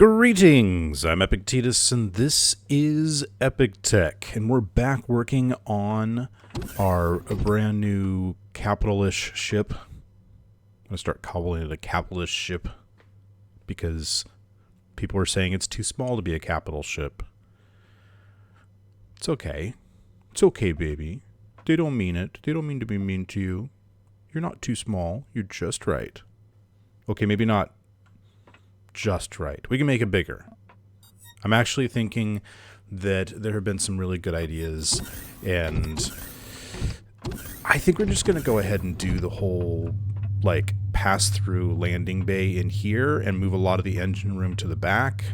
Greetings, I'm Epictetus, and this is Epic Tech, and we're back working on our brand new capitalish ship. I'm going to start calling it a capitalist ship, because people are saying it's too small to be a capital ship. It's okay. It's okay, baby. They don't mean it. They don't mean to be mean to you. You're not too small. You're just right. Okay, maybe not just right. We can make it bigger. I'm actually thinking that there have been some really good ideas, and I think we're just going to go ahead and do the whole, like, pass-through landing bay in here and move a lot of the engine room to the back.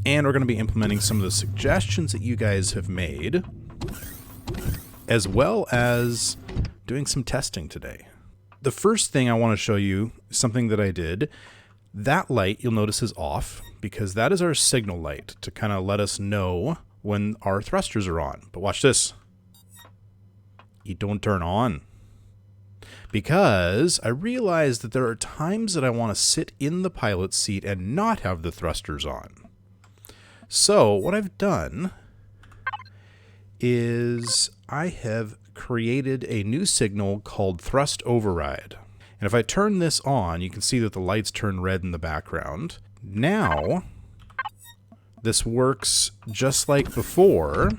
And we're going to be implementing some of the suggestions that you guys have made, as well as doing some testing today. The first thing I want to show you is something that I did. That light, you'll notice, is off, because that is our signal light to kind of let us know when our thrusters are on. But watch this. It don't turn on. Because I realized that there are times that I want to sit in the pilot seat and not have the thrusters on. So what I've done is I have created a new signal called thrust override. And if I turn this on, you can see that the lights turn red in the background. Now, this works just like before,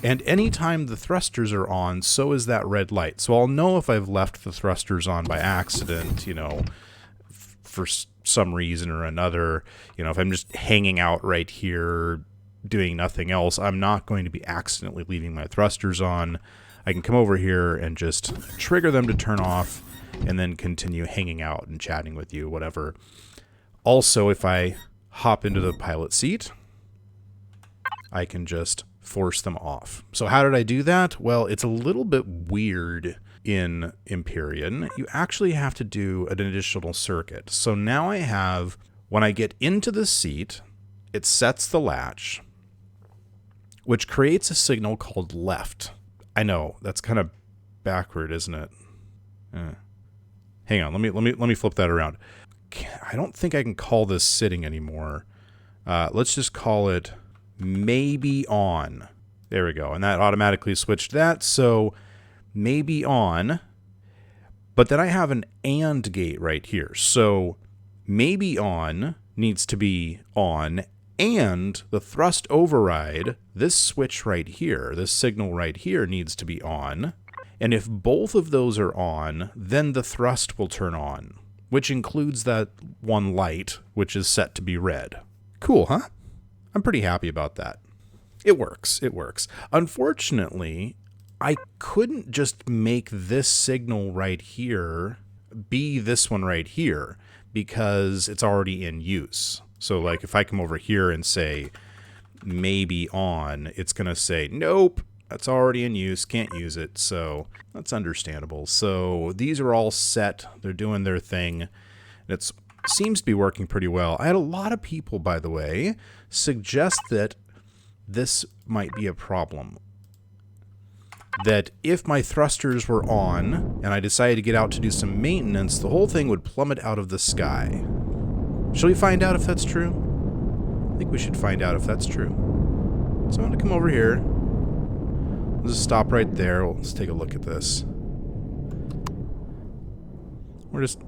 and anytime the thrusters are on, so is that red light. So I'll know if I've left the thrusters on by accident, you know, for some reason or another. You know, if I'm just hanging out right here doing nothing else, I'm not going to be accidentally leaving my thrusters on. I can come over here and just trigger them to turn off, and then continue hanging out and chatting with you, whatever. Also, if I hop into the pilot seat, I can just force them off. So how did I do that? Well, it's a little bit weird in Empyrion. You actually have to do an additional circuit. So now I have, when I get into the seat, it sets the latch, which creates a signal called left. I know, that's kind of backward, isn't it? Hang on, let me flip that around. I don't think I can call this sitting anymore. Let's just call it maybe on. There we go, and that automatically switched that. So maybe on, but then I have an AND gate right here. So maybe on needs to be on, and the thrust override, this switch right here, this signal right here, needs to be on. And if both of those are on, then the thrust will turn on, which includes that one light, which is set to be red. Cool, huh? I'm pretty happy about that. It works. It works. Unfortunately, I couldn't just make this signal right here be this one right here, because it's already in use. So, like, if I come over here and say maybe on, it's going to say, nope, that's already in use, can't use it. So that's understandable. So these are all set. They're doing their thing. And it seems to be working pretty well. I had a lot of people, by the way, suggest that this might be a problem. That if my thrusters were on and I decided to get out to do some maintenance, the whole thing would plummet out of the sky. Shall we find out if that's true? I think we should find out if that's true. So I'm going to come over here. Let's just stop right there. Let's take a look at this. We're just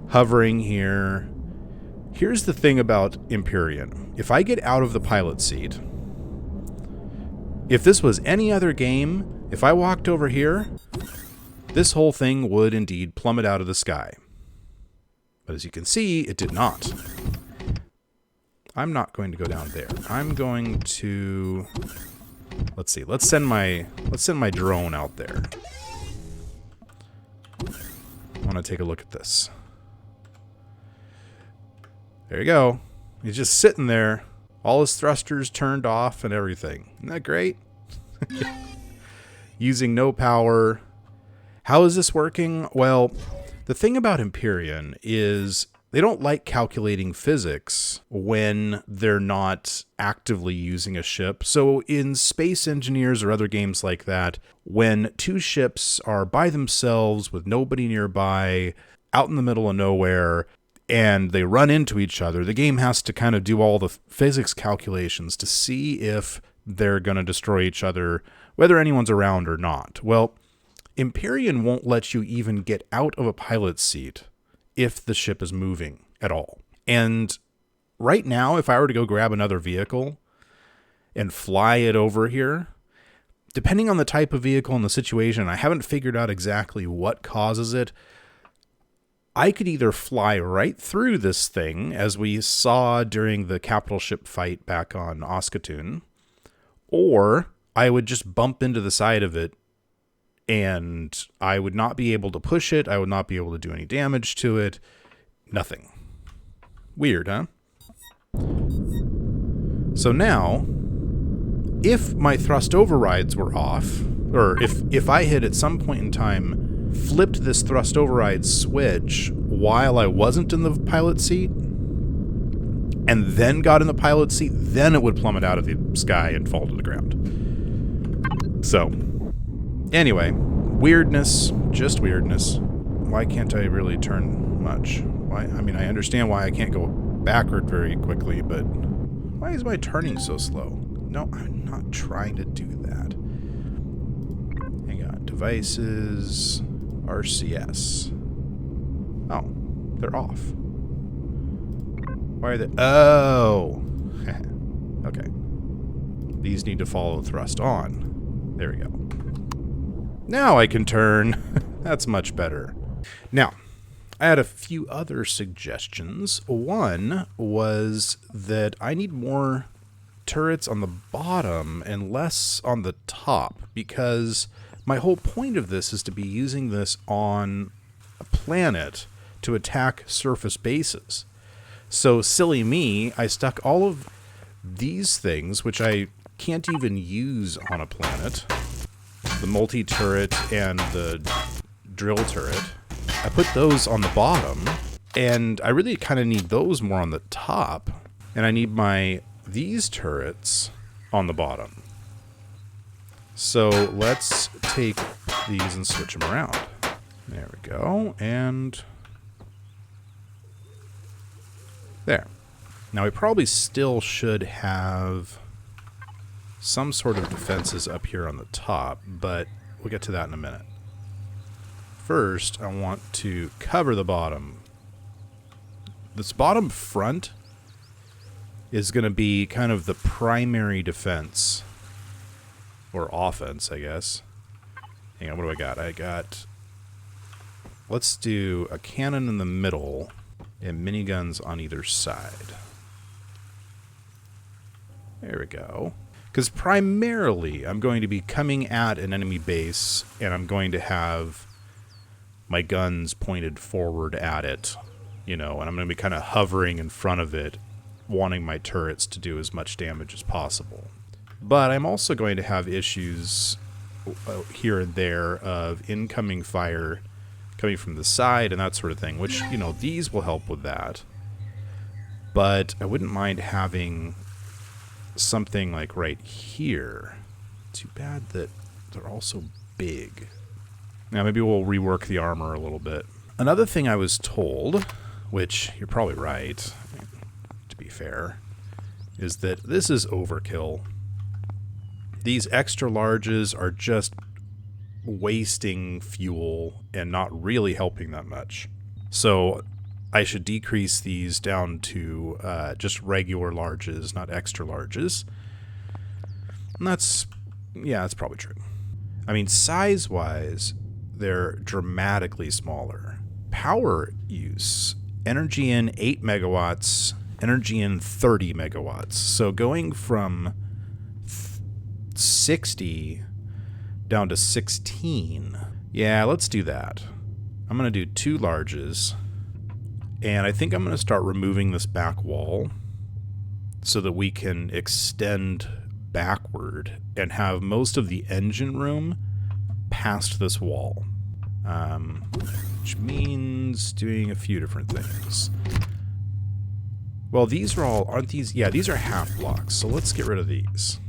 hovering here. Here's the thing about Empyrion. If I get out of the pilot seat, if this was any other game, if I walked over here, this whole thing would indeed plummet out of the sky. But as you can see, it did not. I'm not going to go down there. I'm going to... Let's see. Let's send my drone out there. I want to take a look at this. There you go. He's just sitting there. All his thrusters turned off and everything. Isn't that great? Using no power. How is this working? Well, the thing about Empyrion is they don't like calculating physics when they're not actively using a ship. So in Space Engineers or other games like that, when two ships are by themselves with nobody nearby, out in the middle of nowhere, and they run into each other, the game has to kind of do all the physics calculations to see if they're going to destroy each other, whether anyone's around or not. Well, Empyrion won't let you even get out of a pilot's seat if the ship is moving at all. And right now, if I were to go grab another vehicle and fly it over here, depending on the type of vehicle and the situation, I haven't figured out exactly what causes it. I could either fly right through this thing, as we saw during the capital ship fight back on Oskatoon, or I would just bump into the side of it, and I would not be able to push it. I would not be able to do any damage to it. Nothing. Weird, huh? So now, if my thrust overrides were off, or if I had at some point in time flipped this thrust override switch while I wasn't in the pilot seat, and then got in the pilot seat, then it would plummet out of the sky and fall to the ground. So, anyway, weirdness, just weirdness. Why can't I really turn much? Why? I mean, I understand why I can't go backward very quickly, but why is my turning so slow? No, I'm not trying to do that. Hang on, devices, RCS. Oh, they're off. Why are they? Oh, okay. These need to follow thrust on. There we go. Now I can turn. That's much better. Now, I had a few other suggestions. One was that I need more turrets on the bottom and less on the top, because my whole point of this is to be using this on a planet to attack surface bases. So silly me, I stuck all of these things, which I can't even use on a planet, the multi-turret and the drill turret, I put those on the bottom, and I really kind of need those more on the top, and I need these turrets on the bottom. So let's take these and switch them around. There we go, and there. Now we probably still should have some sort of defenses up here on the top, but we'll get to that in a minute. First, I want to cover the bottom. This bottom front is going to be kind of the primary defense, or offense, I guess. Hang on, what do I got? Let's do a cannon in the middle and miniguns on either side. There we go. Because primarily, I'm going to be coming at an enemy base, and I'm going to have my guns pointed forward at it, you know, and I'm going to be kind of hovering in front of it, wanting my turrets to do as much damage as possible. But I'm also going to have issues here and there of incoming fire coming from the side and that sort of thing, which, you know, these will help with that. But I wouldn't mind having something like right here. Too bad that they're also big. Now maybe we'll rework the armor a little bit. Another thing I was told, which you're probably right, to be fair, is that this is overkill. These extra larges are just wasting fuel and not really helping that much. So I should decrease these down to just regular larges, not extra larges. And that's probably true. I mean, size-wise, they're dramatically smaller. Power use, energy in 8 megawatts, energy in 30 megawatts. So going from 60 down to 16. Yeah, let's do that. I'm going to do 2 larges. And I think I'm going to start removing this back wall so that we can extend backward and have most of the engine room past this wall. Which means doing a few different things. Well, these are all, aren't these? Yeah, these are half blocks, so let's get rid of these.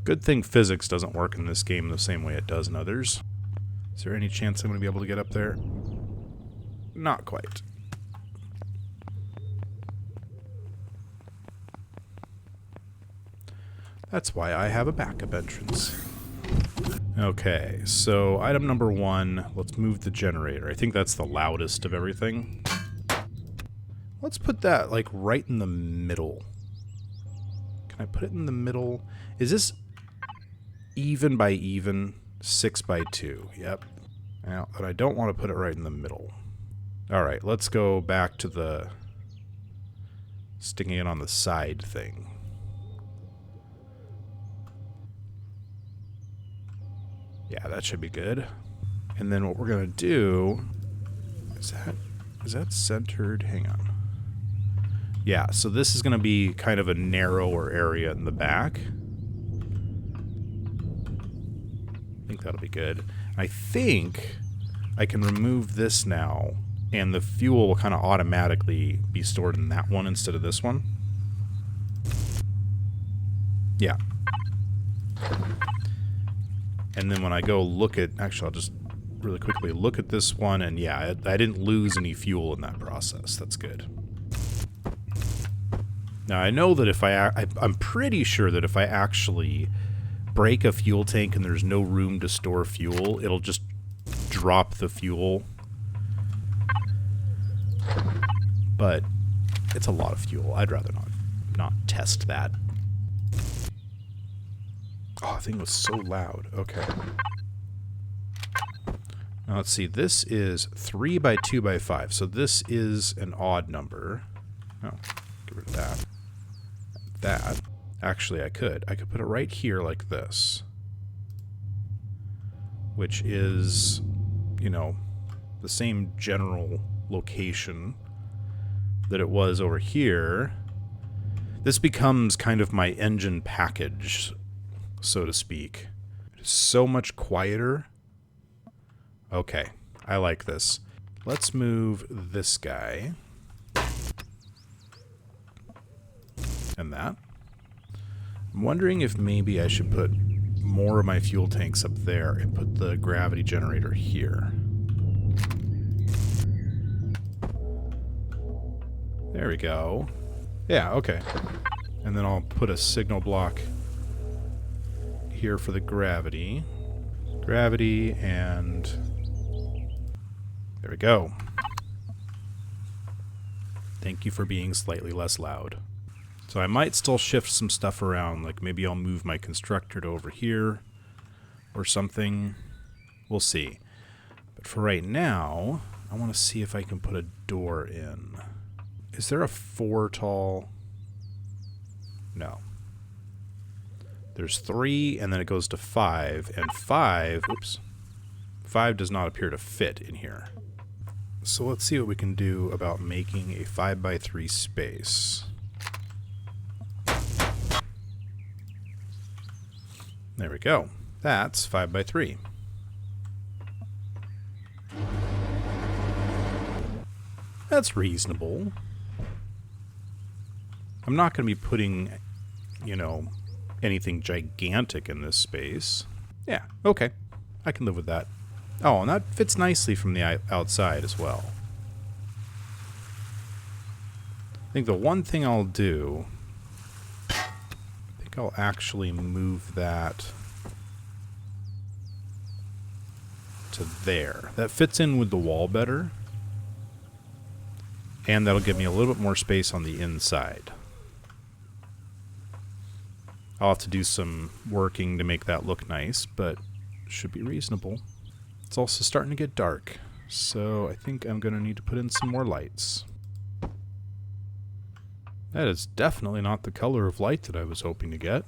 Good Good thing physics doesn't work in this game the same way it does in others. Is there any chance I'm going to be able to get up there? Not quite. That's why I have a backup entrance. Okay, so item number 1, let's move the generator. I think that's the loudest of everything. Let's put that, like, right in the middle. Can I put it in the middle? Is this even by even? 6 by 2. Yep. Now, but I don't want to put it right in the middle. Alright, let's go back to the sticking it on the side thing. Yeah, that should be good. And then what we're going to do... Is that centered? Hang on. Yeah, so this is going to be kind of a narrower area in the back. I think that'll be good. I think I can remove this now, and the fuel will kind of automatically be stored in that one instead of this one. Yeah. And then when I go look at... Actually, I'll just really quickly look at this one, and yeah, I didn't lose any fuel in that process. That's good. Now, I know that if I'm pretty sure that if I actually break a fuel tank and there's no room to store fuel, it'll just drop the fuel. But it's a lot of fuel. I'd rather not test that. Oh, the thing was so loud. Okay. Now, let's see. This is 3 by 2 by 5. So this is an odd number. Oh, get rid of that. That. Actually, I could put it right here like this. Which is, you know, the same general location that it was over here. This becomes kind of my engine package, so to speak. It's so much quieter. Okay, I like this. Let's move this guy. And that. I'm wondering if maybe I should put more of my fuel tanks up there and put the gravity generator here. There we go. Yeah, okay. And then I'll put a signal block here for the gravity. Gravity, and there we go. Thank you for being slightly less loud. So I might still shift some stuff around, like maybe I'll move my constructor to over here or something. We'll see. But for right now, I want to see if I can put a door in. Is there a 4 tall? No. There's 3, and then it goes to 5, and 5, oops, 5 does not appear to fit in here. So let's see what we can do about making a 5 by 3 space. There we go. That's 5 by 3. That's reasonable. I'm not going to be putting, you know, anything gigantic in this space. Yeah, okay. I can live with that. Oh, and that fits nicely from the outside as well. I think the one thing I'll do... I'll actually move that to there. That fits in with the wall better. And that'll give me a little bit more space on the inside. I'll have to do some working to make that look nice, but should be reasonable. It's also starting to get dark, so I think I'm going to need to put in some more lights. That is definitely not the color of light that I was hoping to get.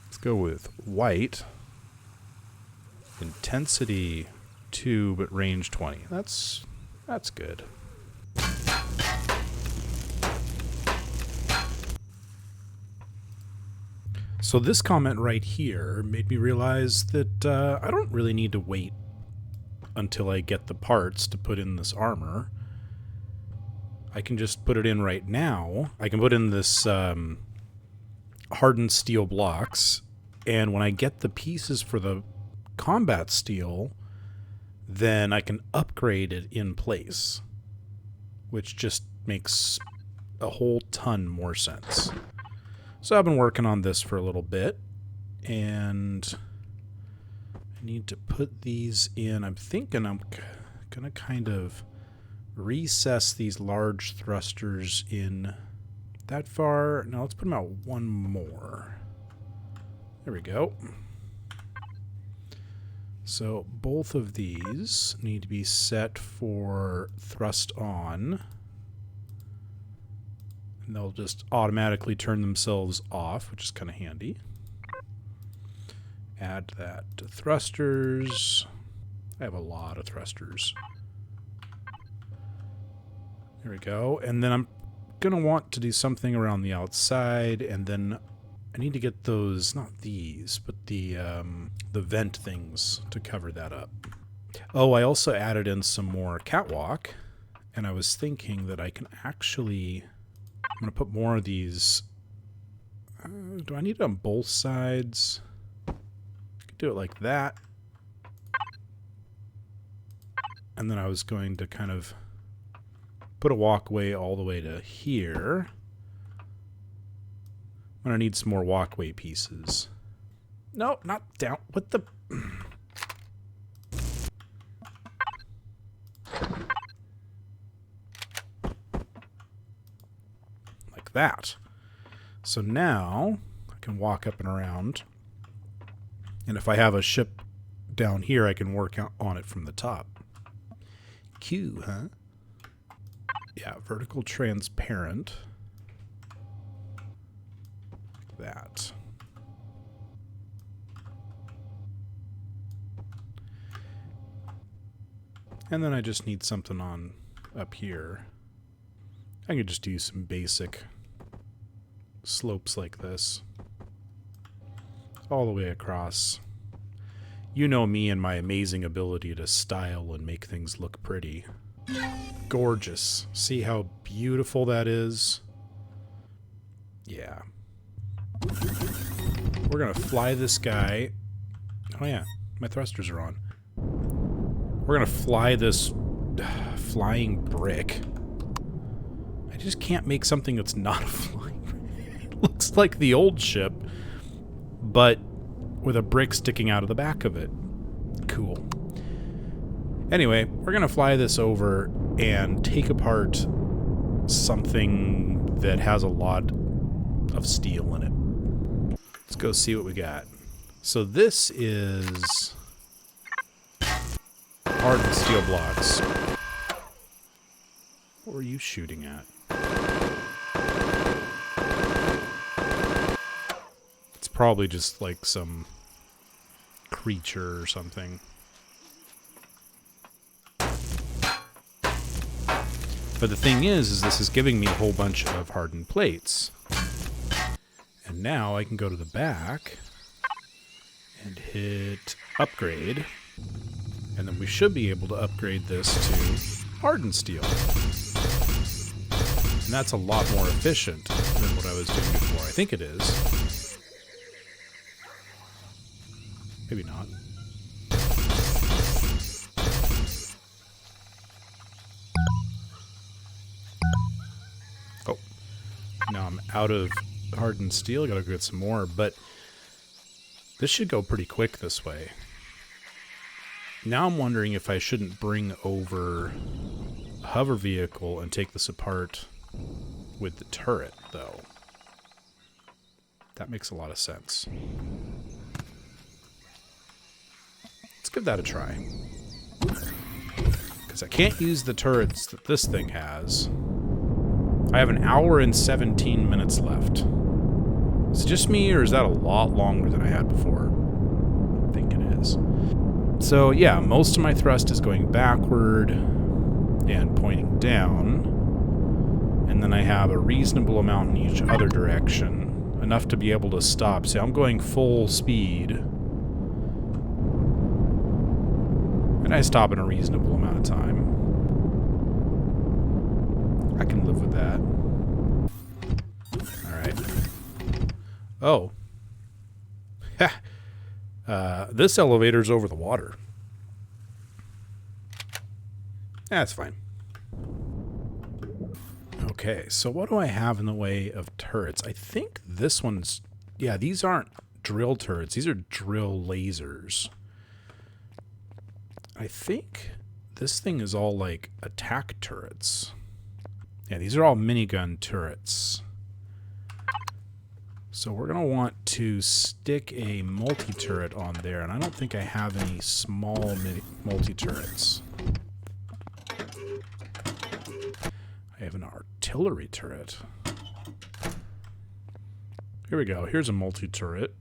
Let's go with white. Intensity 2, but range 20. That's good. So this comment right here made me realize that I don't really need to wait until I get the parts to put in this armor. I can just put it in right now. I can put in this hardened steel blocks, And when I get the pieces for the combat steel, then I can upgrade it in place, which just makes a whole ton more sense. So I've been working on this for a little bit, and I need to put these in. I'm thinking I'm going to kind of recess these large thrusters in that far. Now let's put them out one more. There we go. So both of these need to be set for thrust on. And they'll just automatically turn themselves off, which is kind of handy. Add that to thrusters. I have a lot of thrusters. There we go. And then I'm going to want to do something around the outside, and then I need to get those, not these, but the vent things to cover that up. Oh, I also added in some more catwalk, and I was thinking that I can actually, I'm going to put more of these. Do I need it on both sides? I could do it like that. And then I was going to kind of put a walkway all the way to here. I'm going to need some more walkway pieces. No, not down. What the... Like that. So now I can walk up and around. And if I have a ship down here, I can work on it from the top. Q, huh? Yeah, vertical transparent. Like that. And then I just need something on up here. I could just do some basic slopes like this. All the way across. You know me and my amazing ability to style and make things look pretty. Gorgeous. See how beautiful that is? Yeah. We're gonna fly this guy. Oh yeah, my thrusters are on. We're gonna fly this flying brick. I just can't make something that's not a flying brick. It looks like the old ship, but with a brick sticking out of the back of it. Cool. Anyway, we're gonna fly this over and take apart something that has a lot of steel in it. Let's go see what we got. So this is hardened steel blocks. What were you shooting at? It's probably just like some creature or something. But the thing is this is giving me a whole bunch of hardened plates. And now I can go to the back and hit upgrade. And then we should be able to upgrade this to hardened steel. And that's a lot more efficient than what I was doing before. I think it is. Maybe not. Oh. Now I'm out of hardened steel. I gotta go get some more, but this should go pretty quick this way. Now I'm wondering if I shouldn't bring over a hover vehicle and take this apart with the turret, though. That makes a lot of sense. Let's give that a try. Because I can't use the turrets that this thing has. I have 1 hour and 17 minutes left. Is it just me, or is that a lot longer than I had before? I think it is. So yeah, most of my thrust is going backward and pointing down. And then I have a reasonable amount in each other direction. Enough to be able to stop. See, I'm going full speed. And I stop in a reasonable amount of time. I can live with that. Alright. Oh. This elevator's over the water. That's fine. Okay, so what do I have in the way of turrets? I think this one's... Yeah, these aren't drill turrets. These are drill lasers. I think this thing is all, like, attack turrets. Yeah, these are all minigun turrets. So we're going to want to stick a multi-turret on there, and I don't think I have any small multi-turrets. I have an artillery turret. Here we go. Here's a multi-turret.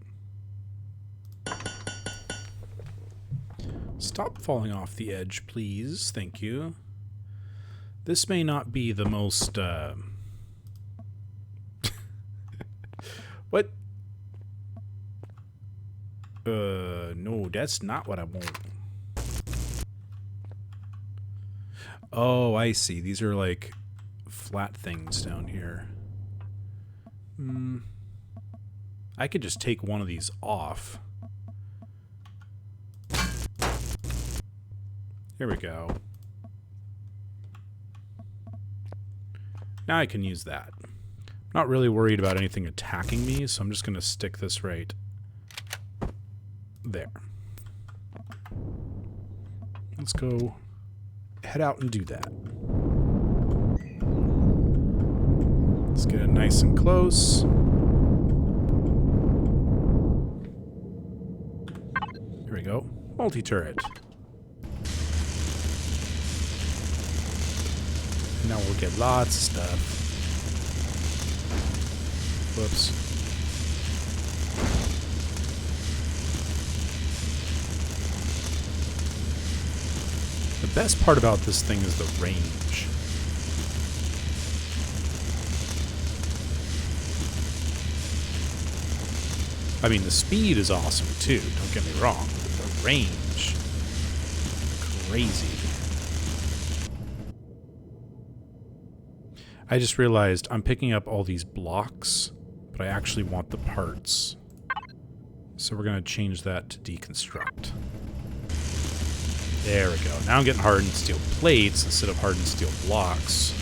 Stop falling off the edge, please. Thank you. This may not be the most... What? No, that's not what I want. Oh, I see. These are like flat things down here. I could just take one of these off. Here we go. Now I can use that. Not really worried about anything attacking me, so I'm just going to stick this right there. Let's go head out and do that. Let's get it nice and close. Here we go. Multi-turret. Now we'll get lots of stuff. Whoops. The best part about this thing is the range. I mean, the speed is awesome too, don't get me wrong, but the range, crazy. I just realized I'm picking up all these blocks, but I actually want the parts. So we're going to change that to deconstruct. There we go. Now I'm getting hardened steel plates instead of hardened steel blocks.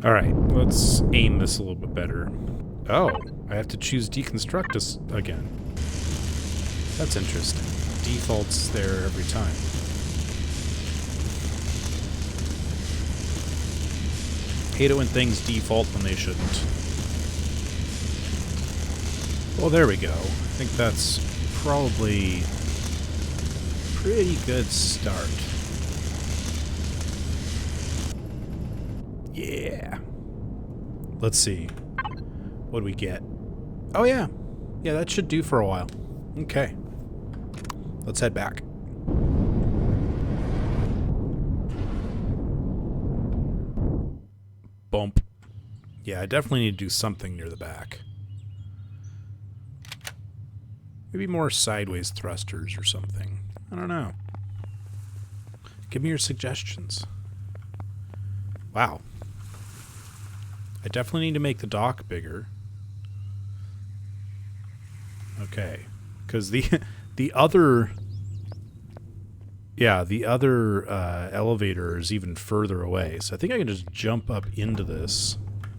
Alright, let's aim this a little bit better. Oh, I have to choose deconstruct this again. That's interesting. Defaults there every time. Hate it when things default when they shouldn't. Well, there we go. I think that's probably a pretty good start. Yeah. Let's see. What do we get? Oh, yeah. Yeah, that should do for a while. Okay. Let's head back. Bump. Yeah, I definitely need to do something near the back. Maybe more sideways thrusters or something. I don't know. Give me your suggestions. Wow. I definitely need to make the dock bigger. Okay. Because the other... Yeah, the other elevator is even further away, so I think I can just jump up into this.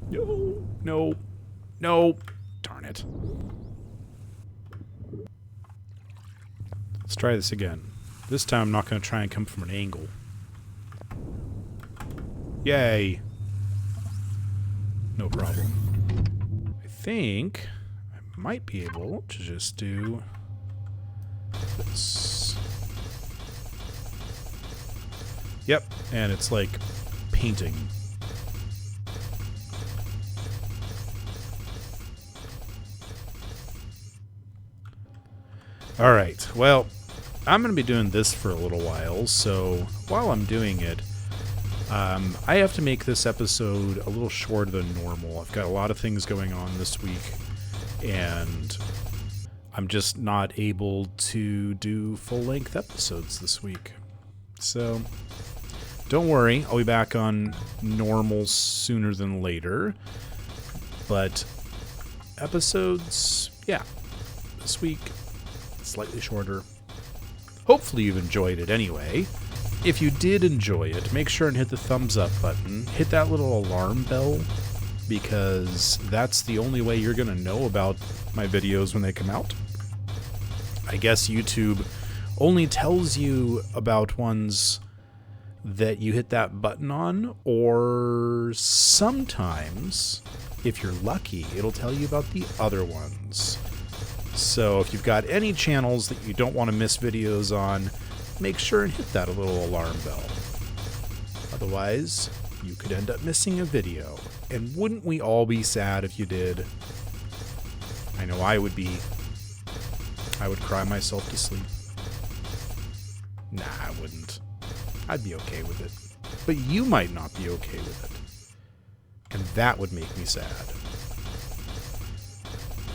No, no, no. Darn it. Let's try this again. This time I'm not going to try and come from an angle. Yay. No problem. I think I might be able to just do this. Yep, and it's like painting. Alright, well, I'm going to be doing this for a little while, so while I'm doing it, I have to make this episode a little shorter than normal. I've got a lot of things going on this week, and I'm just not able to do full-length episodes this week. So... don't worry, I'll be back on normal sooner than later, but episodes, yeah, this week, slightly shorter. Hopefully you've enjoyed it anyway. If you did enjoy it, make sure and hit the thumbs up button. Hit that little alarm bell, because that's the only way you're going to know about my videos when they come out. I guess YouTube only tells you about ones that you hit that button on, or sometimes, if you're lucky, it'll tell you about the other ones. So if you've got any channels that you don't want to miss videos on, make sure and hit that little alarm bell. Otherwise, you could end up missing a video. And wouldn't we all be sad if you did? I know I would be. I would cry myself to sleep. Nah, I wouldn't. I'd be okay with it. But you might not be okay with it. And that would make me sad.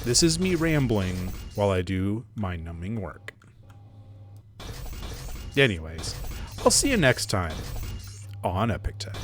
This is me rambling while I do mind-numbing work. Anyways, I'll see you next time on Epic Tech.